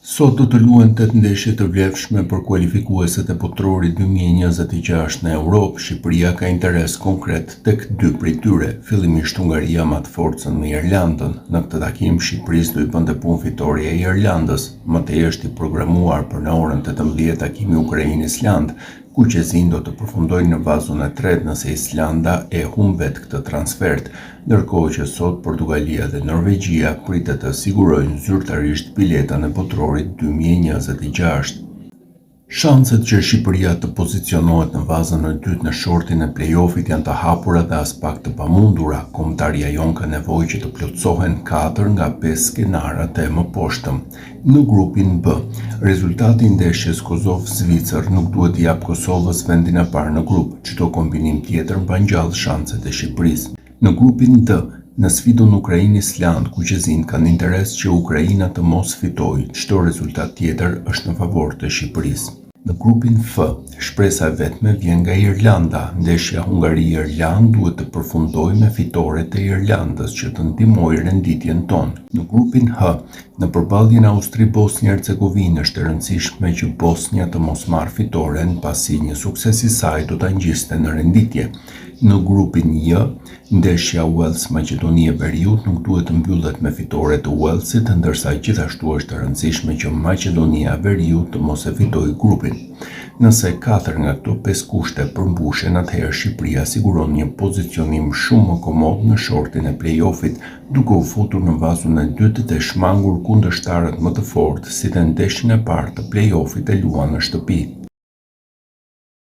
Sot do të luhen 8 ndeshje të vlefshme për kualifikueset e Botrorit 2026 në Europë. Shqipëria ka interes konkret tek 2 prej tyre, fillimisht Hungaria mat forcën me Irlandën. Në këtë takim Shqipërisë do i bënte punë fitoria e Irlandës. Mëtej është i programuar për në orën 18 takimi Ukrainë-Island, ku qezin do të përfundojnë në vazun e tretë nëse Islanda e humbet këtë transfert, ndërkohë që sot Portugalia dhe Norvegjia pritet të sigurojnë zyrtarisht biletën e Botrorit 2026. Shanset që Shqipëria të pozicionohet në vazën e dytë në shortin e play-offit janë të hapura dhe as pak të pamundura. Kombëtarja jon ka nevojë që të plotësohen 4 nga 5 skenarat e mëposhtëm. Në grupin B, rezultati i ndeshjes Kosovë-Zvicër nuk duhet t'i jap Kosovës vendin e parë në grup. Çdo kombinim tjetër mban gjallë shanset e Shqipërisë. Në grupin D, në sfidën Ukrainë-Island, ku qezin kanë interes që Ukraina të mos fitojë, çdo rezultat tjetër është në favor të Shqipërisë. Në grupin F, shpresa e vetme vjen nga Irlanda. Ndeshja Hungari-Irland duhet të përfundojë me fitore të Irlandës që të ndihmojë renditjen tonë. Në grupin H, në përballjen Austri-Bosnjë-Hercegovinë është e rëndësishme që Bosnja të mos marrë fitoren pasi një sukses i saj do ta ngjiste në renditje. Në grupin J, ndeshja Wales-Maqedoni-Veriut nuk duhet të mbyllet me fitore të Walesit, ndërsa gjithashtu është e rëndësishme që Maqedonia-Veriut të mos e fitojë grupin. Nëse 4 nga këto 5 kushte përmbushen, atëherë Shqipëria siguron një pozicionim shumë më komod në shortin e play-offit, duke u futur në vazun e dytë dhe shmangur kundërshtarët më të fortë, si dhe ndeshjen e parë të play-offit e luan në shtëpi.